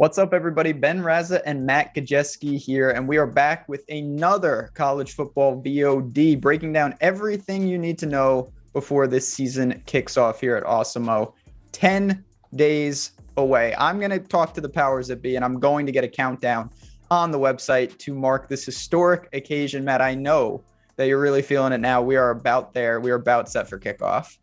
What's up, everybody? Ben Rasa and Matt Gajewski here, and we are back with another college football VOD, breaking down everything you need to know before this season kicks off here at Awesemo. 10 days away. I'm going to talk to the powers that be, and I'm going to get a countdown on the website to mark this historic occasion. Matt, I know that you're really feeling it now. We are about there. We are about set for kickoff.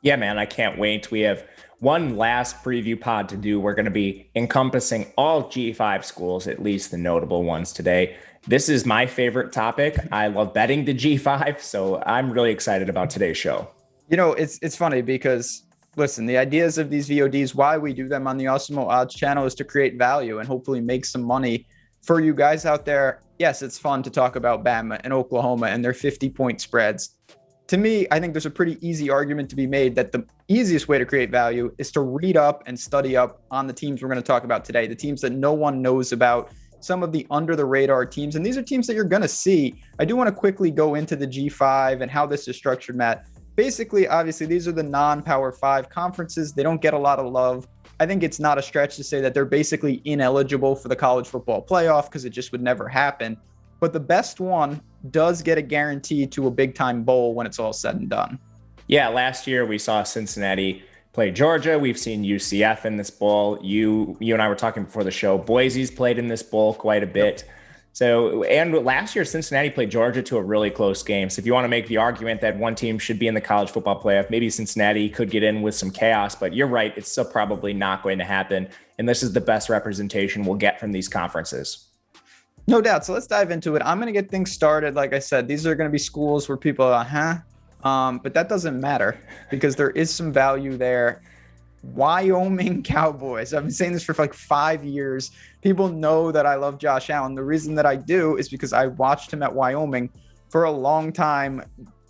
Yeah, man, I can't wait. We have one last preview pod to do. We're going to be encompassing all G5 schools, at least the notable ones today. This is my favorite topic. I love betting the G5, so I'm really excited about today's show. You know, it's funny because, listen, the ideas of these VODs, why we do them on the Awesemo Odds channel is to create value and hopefully make some money for you guys out there. Yes, it's fun to talk about Bama and Oklahoma and their 50-point spreads. To me, I think there's a pretty easy argument to be made that the easiest way to create value is to read up and study up on the teams we're going to talk about today, the teams that no one knows about, some of the under the radar teams. And these are teams that you're going to see. I do want to quickly go into the G5 and how this is structured, Matt. Basically, obviously, these are the non-Power 5 conferences. They don't get a lot of love. I think it's not a stretch to say that they're basically ineligible for the college football playoff because it just would never happen. But the best one does get a guarantee to a big time bowl when it's all said and done. Yeah, last year we saw Cincinnati play Georgia. We've seen UCF in this bowl. You and I were talking before the show. Boise's played in this bowl quite a bit. Yep. So, and last year Cincinnati played Georgia to a really close game. So if you want to make the argument that one team should be in the college football playoff, maybe Cincinnati could get in with some chaos, but you're right. It's still probably not going to happen. And this is the best representation we'll get from these conferences. No doubt. So let's dive into it. I'm going to get things started. Like I said, these are going to be schools where people are, but that doesn't matter because there is some value there. Wyoming Cowboys. I've been saying this for like 5 years. People know that I love Josh Allen. The reason that I do is because I watched him at Wyoming for a long time,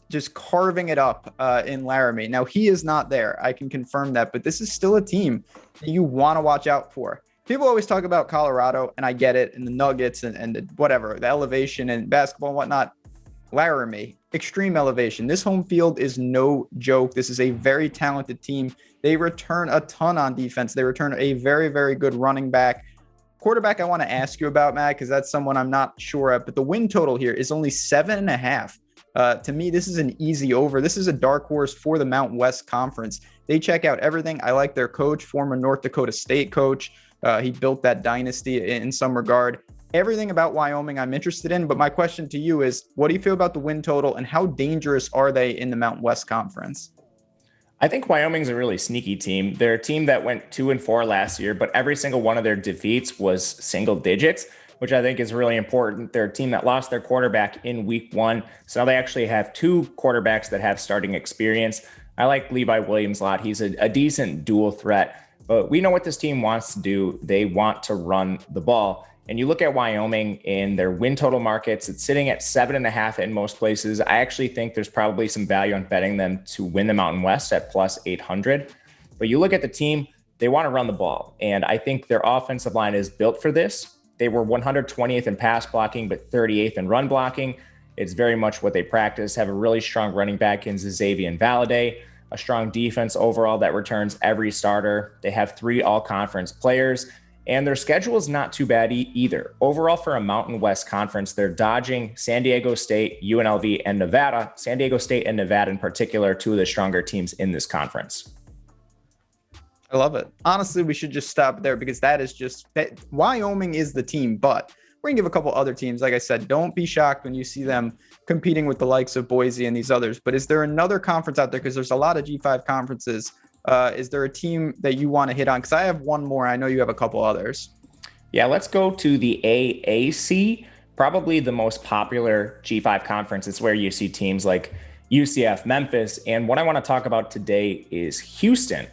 just carving it up in Laramie. Now, he is not there. I can confirm that, but this is still a team that you want to watch out for. People always talk about Colorado, and I get it, and the Nuggets and the whatever, the elevation and basketball and whatnot. Laramie, extreme elevation. This home field is no joke. This is a very talented team. They return a ton on defense. They return a very, very good running back. Quarterback I want to ask you about, Matt, because that's someone I'm not sure of, but the win total here is only 7.5. To me, this is an easy over. This is a dark horse for the Mountain West Conference. They check out everything. I like their coach, former North Dakota State coach. He built that dynasty in some regard. Everything about Wyoming I'm interested in, but my question to you is, what do you feel about the win total and how dangerous are they in the Mountain West Conference? I think Wyoming's a really sneaky team. They're a team that went 2-4 last year, but every single one of their defeats was single digits, which I think is really important. They're a team that lost their quarterback in week 1. So now they actually have 2 quarterbacks that have starting experience. I like Levi Williams a lot. He's a decent dual threat. But we know what this team wants to do. They want to run the ball. And you look at Wyoming in their win total markets, it's sitting at 7.5 in most places. I actually think there's probably some value on betting them to win the Mountain West at plus 800. But you look at the team, they want to run the ball. And I think their offensive line is built for this. They were 120th in pass blocking, but 38th in run blocking. It's very much what they practice. Have a really strong running back in Xavier Valladay. A strong defense overall that returns every starter. They have 3 all-conference players, and their schedule is not too bad either. Overall, for a Mountain West Conference, they're dodging San Diego State, UNLV, and Nevada. San Diego State and Nevada in particular, 2 of the stronger teams in this conference. I love it. Honestly, we should just stop there because Wyoming is the team, but we're going to give a couple other teams. Like I said, don't be shocked when you see them competing with the likes of Boise and these others. But is there another conference out there? Because there's a lot of G5 conferences. Is there a team that you want to hit on? Because I have one more. I know you have a couple others. Yeah, let's go to the AAC, probably the most popular G5 conference. It's where you see teams like UCF, Memphis. And what I want to talk about today is Houston,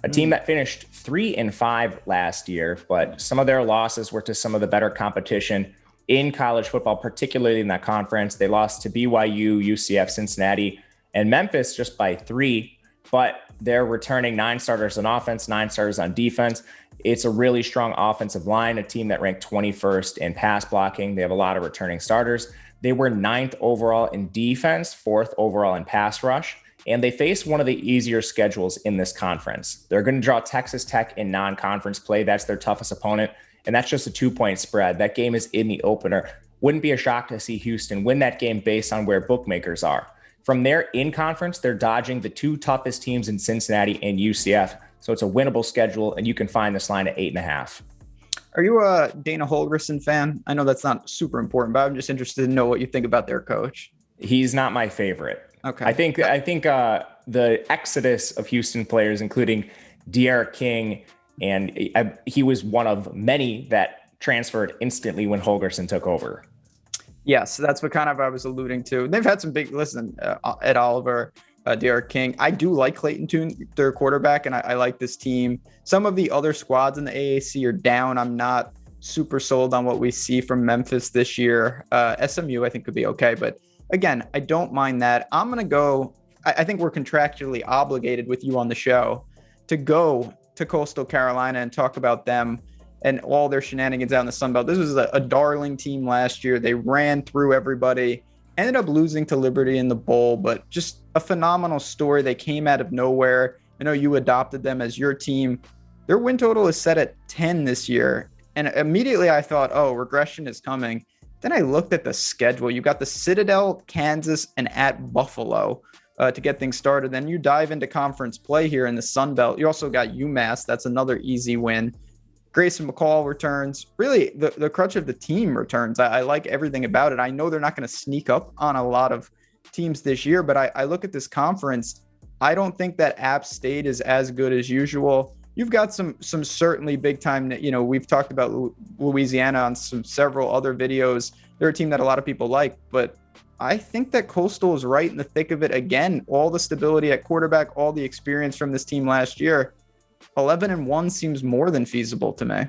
a team that finished 3-5 last year, but some of their losses were to some of the better competition in college football, particularly in that conference. They lost to BYU, UCF, Cincinnati, and Memphis just by 3, but they're returning 9 starters on offense, 9 starters on defense. It's a really strong offensive line, a team that ranked 21st in pass blocking. They have a lot of returning starters. They were 9th overall in defense, 4th overall in pass rush. And they face one of the easier schedules in this conference. They're going to draw Texas Tech in non-conference play. That's their toughest opponent. and that's just a 2-point spread. That game is in the opener. Wouldn't be a shock to see Houston win that game based on where bookmakers are. From there, in conference, they're dodging the two toughest teams in Cincinnati and UCF. So it's a winnable schedule, and you can find this line at 8.5. Are you a Dana Holgerson fan? I know that's not super important, but I'm just interested to know what you think about their coach. He's not my favorite. Okay. I think the exodus of Houston players, including De'Aaron King, and he was one of many that transferred instantly when Holgerson took over. Yes, that's what kind of I was alluding to. They've had some big, Ed Oliver, De'Aaron King. I do like Clayton Tune, their quarterback, and I like this team. Some of the other squads in the AAC are down. I'm not super sold on what we see from Memphis this year. SMU, I think, could be okay. But again, I don't mind that. I'm going to go. I think we're contractually obligated with you on the show to go to Coastal Carolina and talk about them and all their shenanigans out in the Sun Belt. This was a darling team last year. They ran through everybody, ended up losing to Liberty in the bowl, but just a phenomenal story. They came out of nowhere. I know you adopted them as your team. Their win total is set at 10 this year. And immediately I thought, oh, regression is coming. Then I looked at the schedule. You got the Citadel, Kansas, and at Buffalo to get things started. Then you dive into conference play here in the Sun Belt. You also got UMass. That's another easy win. Grayson McCall returns. Really, the crutch of the team returns. I like everything about it. I know they're not going to sneak up on a lot of teams this year, but I look at this conference. I don't think that App State is as good as usual. You've got some certainly big time, we've talked about Louisiana on several other videos. They're a team that a lot of people like, but I think that Coastal is right in the thick of it again. All the stability at quarterback, all the experience from this team last year. 11-1 seems more than feasible to me.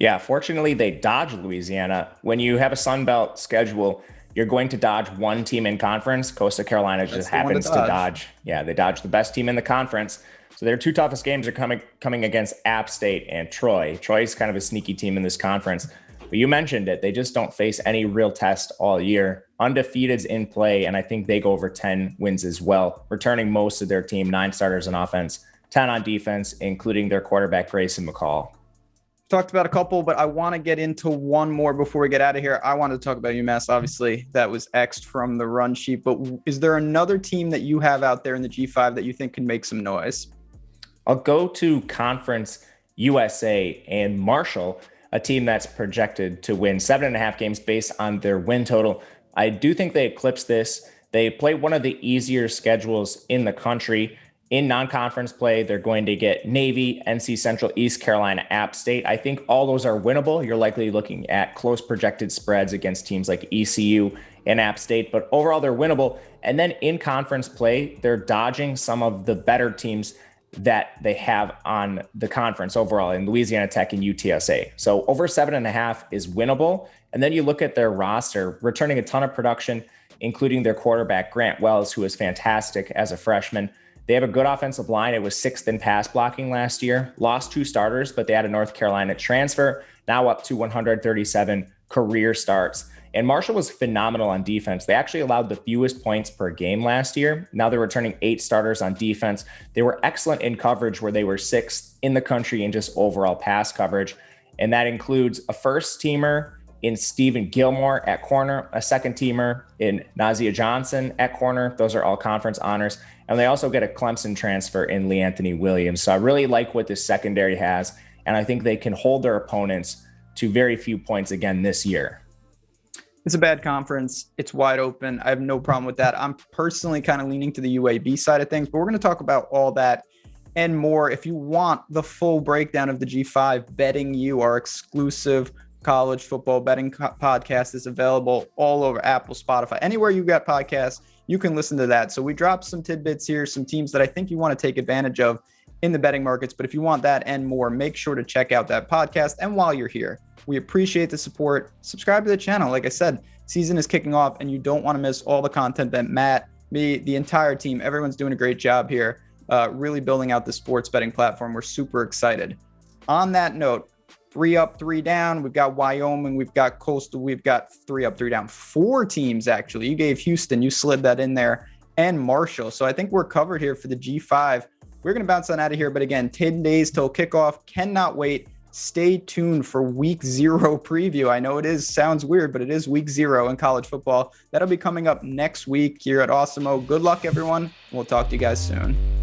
Yeah, fortunately, they dodged Louisiana. When you have a Sun Belt schedule, you're going to dodge one team in conference. Coastal Carolina just happens to dodge. Yeah, they dodge the best team in the conference. So their two toughest games are coming against App State and Troy. Troy's kind of a sneaky team in this conference. But you mentioned it. They just don't face any real test all year. Undefeated's in play, and I think they go over 10 wins as well, returning most of their team, 9 starters on offense, 10 on defense, including their quarterback, Grayson McCall. Talked about a couple, but I want to get into one more before we get out of here. I wanted to talk about UMass. Obviously, that was X'd from the run sheet, but is there another team that you have out there in the G5 that you think can make some noise? I'll go to Conference USA and Marshall, a team that's projected to win 7.5 games based on their win total. I do think they eclipse this. They play one of the easier schedules in the country. In non-conference play, they're going to get Navy, NC Central, East Carolina, App State. I think all those are winnable. You're likely looking at close projected spreads against teams like ECU and App State, but overall they're winnable. And then in conference play, they're dodging some of the better teams that they have on the conference overall in Louisiana Tech and UTSA. So over 7.5 is winnable. And then you look at their roster, returning a ton of production, including their quarterback, Grant Wells, who is fantastic as a freshman. They have a good offensive line. It was 6th in pass blocking last year. Lost 2 starters, but they had a North Carolina transfer, now up to 137 career starts. And Marshall was phenomenal on defense. They actually allowed the fewest points per game last year. Now they're returning 8 starters on defense. They were excellent in coverage, where they were 6th in the country in just overall pass coverage. And that includes a first-teamer in Stephen Gilmore at corner, a second-teamer in Nazia Johnson at corner. Those are all conference honors. And they also get a Clemson transfer in Lee Anthony Williams. So I really like what this secondary has, and I think they can hold their opponents to very few points again this year. It's a bad conference. It's wide open. I have no problem with that. I'm personally kind of leaning to the UAB side of things, but we're going to talk about all that and more. If you want the full breakdown of the G5, Betting You, our exclusive college football betting podcast, is available all over Apple, Spotify, anywhere you got podcasts, you can listen to that. So we dropped some tidbits here, some teams that I think you want to take advantage of in the betting markets. But if you want that and more, make sure to check out that podcast. And while you're here, we appreciate the support. Subscribe to the channel. Like I said, season is kicking off and you don't want to miss all the content that Matt, me, the entire team, everyone's doing a great job here, really building out the sports betting platform. We're super excited. On that note, 3 up, 3 down. We've got Wyoming. We've got Coastal. We've got 3 up, 3 down. 4 teams, actually. You gave Houston. You slid that in there. And Marshall. So I think we're covered here for the G5. We're going to bounce on out of here. But again, 10 days till kickoff. Cannot wait. stay tuned for week 0 preview. I know sounds weird, but it is week 0 in college football. That'll be coming up next week here at Awesemo. Good luck, everyone. We'll talk to you guys soon.